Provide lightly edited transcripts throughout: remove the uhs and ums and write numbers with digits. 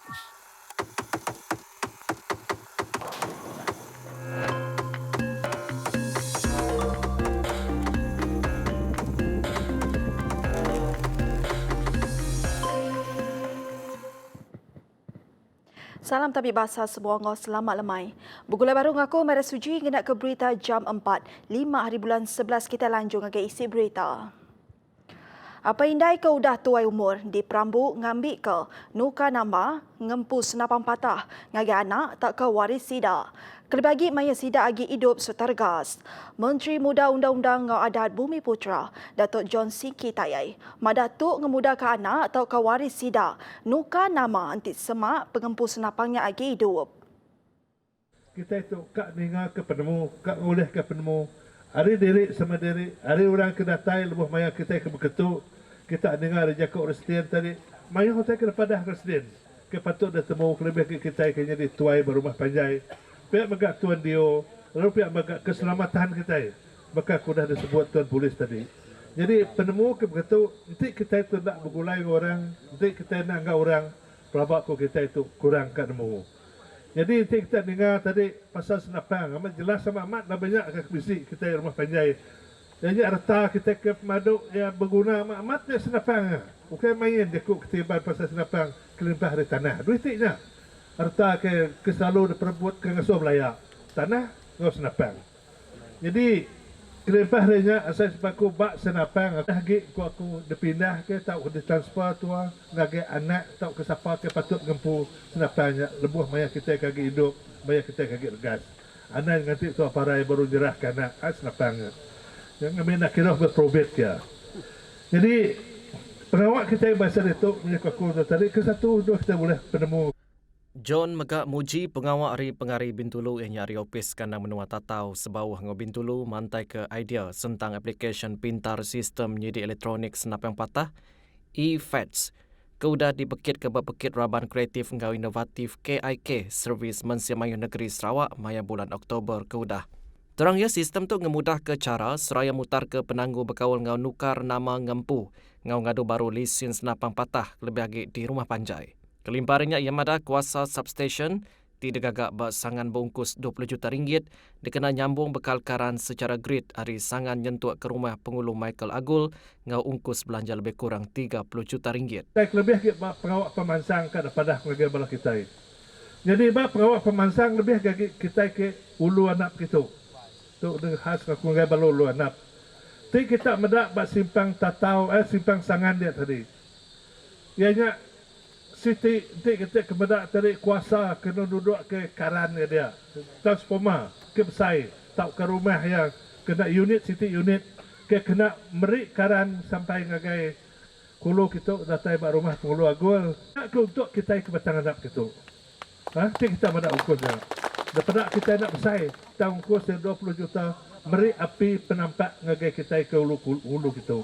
Salam tabik bahasa sebuah ngau selamat lemai. Bergulai baru ngaku merah suji ngenak ke berita jam 4, 5 hari bulan 11 kita lanjut ngagai isi berita. Apa indai ke udah tuai umur di Perambu ngambil ke nuka nama ngempu senapang patah ngagai anak tak ke waris sida. Kelebagi maya sida agi hidup setergas. Menteri Muda Undang-Undang Ngau Adat Bumi Putra, Datuk John Siki Tayai, madatuk ngemuda ke anak atau ke waris sida. Nuka nama antik semak pengempu senapangnya agi hidup. Kita itu kak dengar ke penemu, kak oleh ke penemu. Hari diri sama diri, hari orang kedatai lebuh maya kita ke beketuk. Kita dengar rejak residen tadi. Maya hotel ke depan dah residen. Ke patut dah temu lebih ke kita ke jadi tuai berumah panjai. Pihak megak tuan Dio, lalu pihak megak keselamatan kita. Maka aku dah disebut tuan polis tadi. Jadi penemu ke beketuk, nanti kita itu nak bergulai orang, nanti kita nak angkat orang, pelabak kita itu kurang kat nemu. Jadi kita dengar tadi pasal senapang, amat jelas sama amat dah banyak ke bisik kita rumah panjai. Jadi harta kita ke pemaduk yang berguna amat dia senapang. Bukan main dia kok ketiban pasal senapang kelimpah dari tanah. Duitnya harta ke selalu diperebut ke ngasuh layak. Tanah ngau senapang. Jadi kelimpah dia asal sepaku bak senapang. Lagi aku dipindah ke tahu ditransfer tua ngage anak tahu ke siapa ke patut ngempu senapangnya lebuh maya kita kaki hidup maya kita kaki regas. Anak nanti tua parai baru jerah kana senapangnya. Yang kami nak kira berprobet ya. Jadi pengawak kita yang bahasa itu punya aku tadi ke satu dua kita boleh penemu. John megak muji pengawak hari pengari Bintulu yang nyari opis kandang menua tatau sebawah ngau Bintulu mantai ke idea tentang aplikasi pintar sistem nyidi elektronik senapang patah e-Feds. Keudah dibekit ke bepekit Raban Kreatif ngau Inovatif KIK Servis Mensia Mayuh Negeri Sarawak maya bulan Oktober keudah. Terangnya sistem tu ngemudah ke cara seraya mutar ke penanggu berkawal ngau nukar nama ngempu ngau ngadu baru lisin senapang patah lebih lagi di rumah panjai. Kelimparannya ia mada kuasa substation tidak gagak bersangan bungkus 20 juta ringgit dikena nyambung bekal karan secara grid hari sangan nyentuak ke rumah pengulu Michael Agul ngau ungkus belanja lebih kurang 30 juta ringgit. Saya lebih ke pengawak pemansang ke pada negara bala kita. Jadi pengawak pemansang lebih kita ke ulu anak kita. Tu dengan khas aku ngai balulu anak. Ti kita medak bak simpang tatau simpang sangan dia tadi. Ianya siti kita kemedak tadi kuasa kena duduk ke karan dia. Transformer ke besai tak ke rumah yang kena unit siti unit ke kena merik karan sampai ngagai kulu kita datai bak rumah pengulu agul. Nak untuk kita ke batang anak kita. Ti kita medak ukur dia. Daripada kita nak besai, tahun kos 20 juta, meri api penampak ngagai kita ke hulu kita.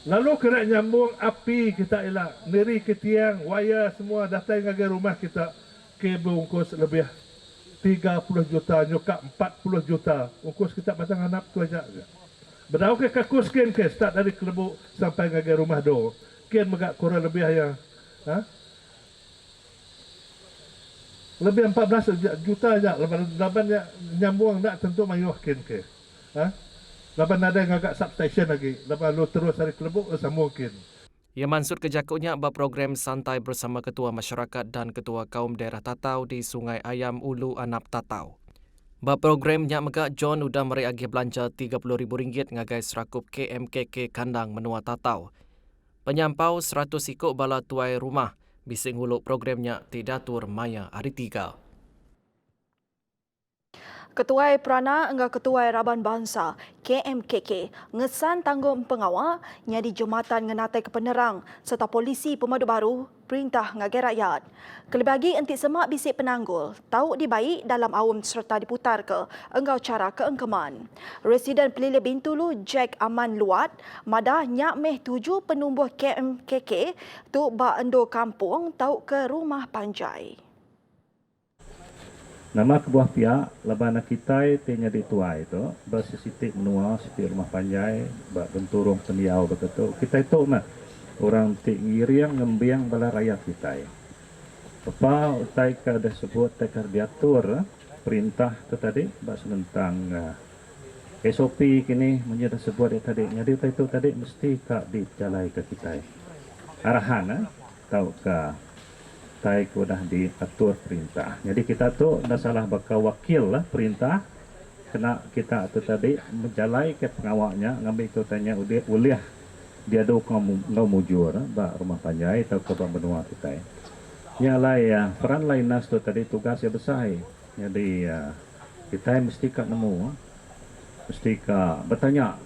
Lalu kena nyambung api kita elak, neri ke tiang, wayar semua datang ngagai rumah kita ke berungkus lebih 30 juta, nyukap 40 juta. Ungkus kita pasang anak tu aja. Berdau ke kakus kian ke, start dari Kelebu sampai ngagai rumah do. Kian megak kurang lebih yang, lebih 14 juta aja. Laban nyambung tak tentu mayuhkin ke. Laban ada yang agak substation lagi. Laban lu terus hari Kelebuk sambungkin. Ia mansut kejakutnya bab program santai bersama Ketua Masyarakat dan Ketua Kaum Daerah Tatau di Sungai Ayam Ulu Anap Tatau. Bab program Nyak Megak John udah meri agi belanja RM30,000 ngagai serakup KMKK Kandang Menua Tatau. Penyampau 100 ikut bala tuai rumah. Bising huluk programnya Tidatur Maya hari 3. Ketua Perana enggak Ketua Raban Bangsa KMKK ngesan tanggung pengawal nyadi jumatan ngenatai ke penerang serta polisi pemadu baru perintah ngagai rakyat. Kelebagi entik semak bisik penanggul tahu dibaik dalam awam serta diputar ke enggau cara keengkeman. Residen Pelilih Bintulu Jack Aman Luat madah nyak meh 7 penumbuh KMKK tu ba endo kampung tahu ke rumah panjai. Nama kebuah pihak labana kita tenya di tuai itu bersisitik menua siti rumah panjai bak benturung pendiau begitu kita itu mah orang tik ngiriang ngembiang bala rakyat kita. Apa utai ka ada sebut tekar diatur perintah tu tadi bahas tentang SOP kini menjadi sebut tadi. Jadi itu tadi mesti ka dijalai ke kita. Arahan tahu ka tai ko dah diatur perintah. Jadi kita tu dah salah bakal wakil lah perintah kena kita tu tadi menjalai ke pengawaknya ngambil tu tanya uliah dia do ngau mujur ba rumah panjai atau ke benua kita. Yang lain peran lain nas tu tadi tugas yang besar. Jadi kita mesti ka nemu mesti ka bertanya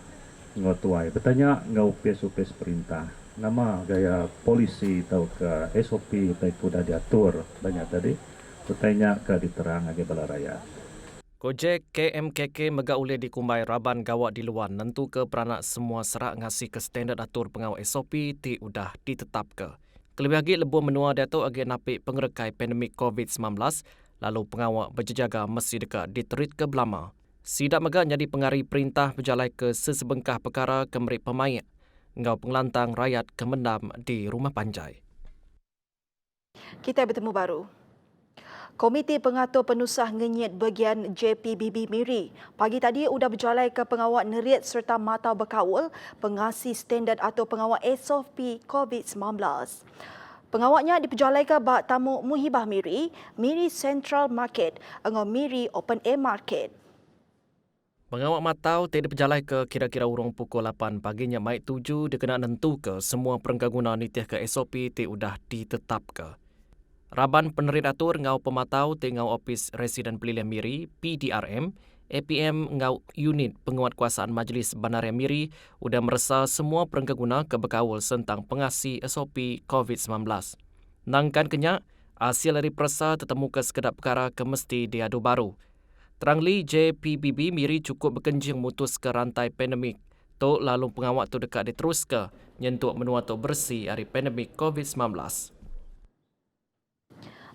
ngau tuai, bertanya ngau upes perintah. Nama gaya polisi atau ke SOP itu dah diatur banyak tadi. Bertanya ke diterang agi bala rakyat. Gojek KMKK mega ulih dikumbai raban gawak di luar nentu ke peranak semua serak ngasih ke standard atur pengawal SOP ti udah ditetap ke. Kelebih lagi lebuh menua datuk agi napik pengerekai pandemik COVID-19 lalu pengawal berjaga mesti dekat diterit ke belama. Sidak mega jadi pengari perintah berjalai ke sesebengkah perkara kemerik pemain ngau pengelantang rakyat kemendam di rumah panjai. Kita bertemu baru. Komiti Pengatur Penusah Ngenyit bagian JPBB Miri pagi tadi sudah berjalai ke pengawal neriat serta mata berkawal pengasih standard atau pengawal SOP COVID-19. Pengawaknya diperjalai ke bak tamu Muhibah Miri, Miri Central Market, dengan Miri Open Air Market. Pengawak matau tidak berjalai ke kira-kira urung pukul 8 paginya maik 7 dia kena nentu ke semua perenggangguna nitih ke SOP ti udah ditetap ke. Raban penerit atur ngau pematau ti ngau Opis Residen Pelilihan Miri PDRM, APM ngau unit penguatkuasaan Majlis Bandaraya Miri udah meresa semua perenggangguna ke bekawal sentang pengasih SOP COVID-19. Nangkan kenyak, hasil dari peresa tetemu ke sekedap perkara ke mesti diadu baru. Terangli JPBB Miri cukup berkenjing mutus ke rantai pandemik. Tok lalu pengawak tu dekat diterus ke nyentuk menua tu bersih hari pandemik COVID-19.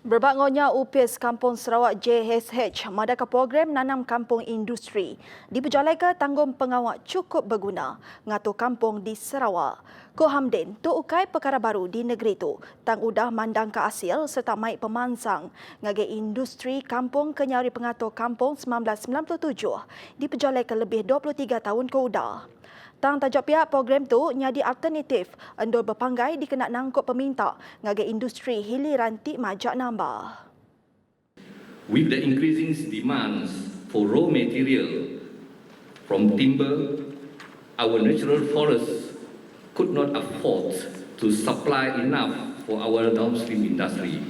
Berbagonya UPIS Kampung Sarawak JHH madaka program nanam kampung industri diperjalai ke tanggung pengawak cukup berguna ngatur kampung di Sarawak. Ko Hamdin tu ukai perkara baru di negeri tu tang udah mandang ke hasil serta maik pemansang ngage industri kampung kenyari pengatur kampung 1997 diperjalai ke lebih 23 tahun ke udah. Tang tajuk pihak program tu nyadi alternatif endor berpanggai dikenak nangkut peminta ngage industri hiliran tik majak nambah. With the increasing demands for raw material from timber, our natural forests could not afford to supply enough for our downstream industry.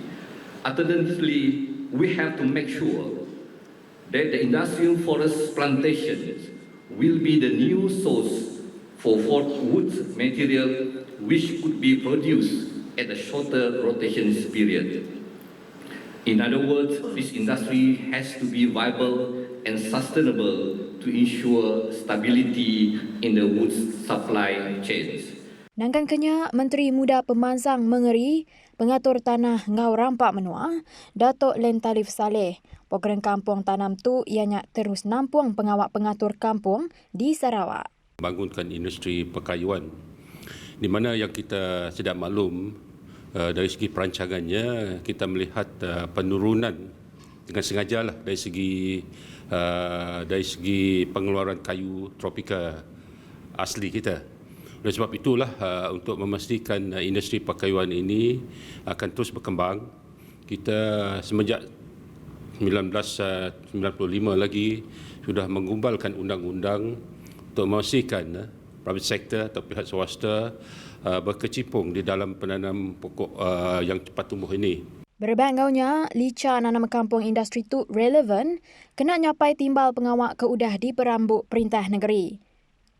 Alternatively, we have to make sure that the industrial forest plantations will be the new source for wood material which could be produced at a shorter rotation period. In other words, this industry has to be viable and sustainable to ensure stability in the wood supply chains. Nangkan kenya Menteri Muda Pemansang Mengeri, Pengatur Tanah Ngau Rampak Menua, Datuk Len Talif Saleh. Program kampung tanam tu ianya terus nampung pengawak pengatur kampung di Sarawak. Bangunkan industri perkayuan di mana yang kita sedia maklum dari segi perancangannya kita melihat penurunan dengan sengajalah dari segi pengeluaran kayu tropika asli kita. Oleh sebab itulah untuk memastikan industri perkayuan ini akan terus berkembang, kita semenjak 1995 lagi sudah menggumbalkan undang-undang untuk memastikan private sector atau pihak swasta berkecimpung di dalam penanam pokok yang cepat tumbuh ini. Berbangaunya, lica nanam kampung industri tu relevan, kena nyapai timbal pengawak keudah di perambuk perintah negeri.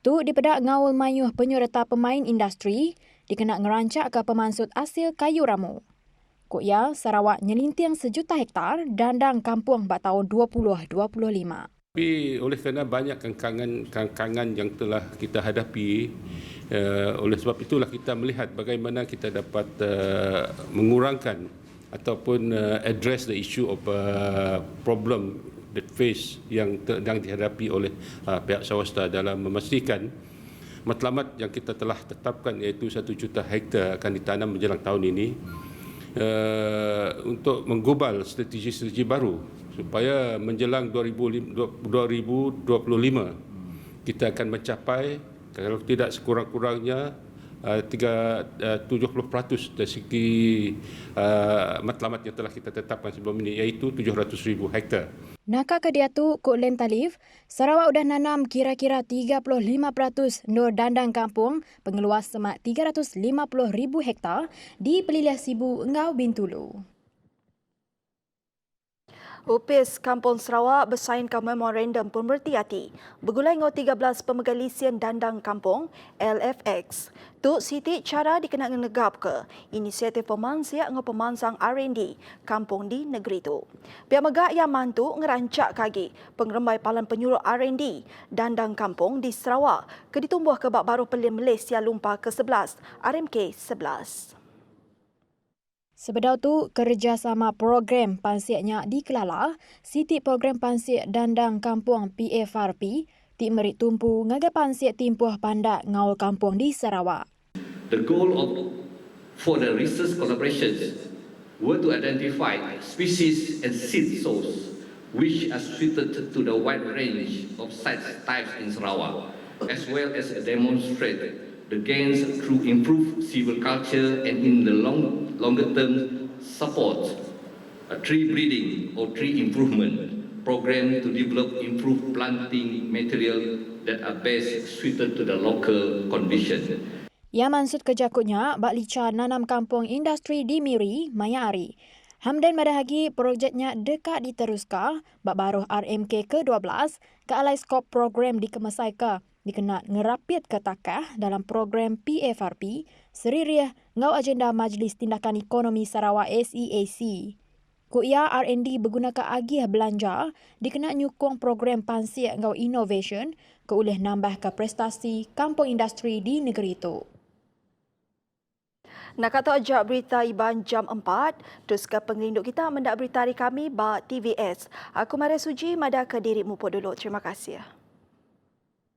Tu dipedak ngaul mayuh penyerta pemain industri, dikena ngerancak ke pemansut hasil kayu ramu. Kukya, Sarawak nyelintiang 1 juta hektar dandang kampung pada tahun 2025. Tapi oleh kerana banyak kangkangan yang telah kita hadapi, oleh sebab itulah kita melihat bagaimana kita dapat mengurangkan ataupun address the issue of problem that face yang sedang dihadapi oleh pihak swasta dalam memastikan matlamat yang kita telah tetapkan iaitu 1 juta hektar akan ditanam menjelang tahun ini. untuk menggubal strategi-strategi baru supaya menjelang 2025 kita akan mencapai kalau tidak sekurang-kurangnya 70% dari segi matlamat yang telah kita tetapkan sebelum ini, iaitu 700,000 hektar. Nakak Kediatu Kok Lem Talif, Sarawak udah nanam kira-kira 35% nur dandang kampung pengeluas semak 350,000 hektar di Peliliah Sibu, Ngau Bintulu. UPIS Kampung Sarawak bersainkan memorandum pemerhati hati bergulai dengan 13 pemegang lesen dandang kampung LFX. Tuk Siti cara dikenal negap ke inisiatif pemansiak dengan pemansang R&D kampung di negeri itu. Pihak megak yang mantu ngerancak kagi pengerembai palan penyuruh R&D dandang kampung di Sarawak ke ditumbuh ke bak baru Pelin Malaysia Lumpah ke-11 RMK 11. Sebedau tu, kerjasama program pansiaknya di Kelala, Siti program pansiak dandang kampung PFRP, ti merit tumpu ngaga pansiak timpuh pandak ngaul kampung di Sarawak. The goal for the research collaborations were to identify species and seed source which are suited to the wide range of site types in Sarawak, as well as demonstrate the gains through improved silviculture and in the longer term support a tree breeding or tree improvement program to develop improved planting material that are best suited to the local condition. Ia maksud kejakutnya bak lica nanam kampung industri di Miri, Maya Ari. Hamdan madahagi projeknya dekat diteruskan bak baruh RMK ke-12 ke alai skop program dikemesai ke dikenal ngerapit ke takah dalam program PFRP seririah ngau agenda Majlis Tindakan Ekonomi Sarawak SEAC. Ku ia R&D bergunakan agih belanja dikenal nyukung program pansiak ngau innovation ke oleh nambah ke prestasi kampung industri di negeri itu. Nak kata ajak berita Iban jam 4, terus ke pengelinduk kita mendak berita hari kami ba TVS. Aku Maria Suji, mada ke dirimu dulu. Terima kasih.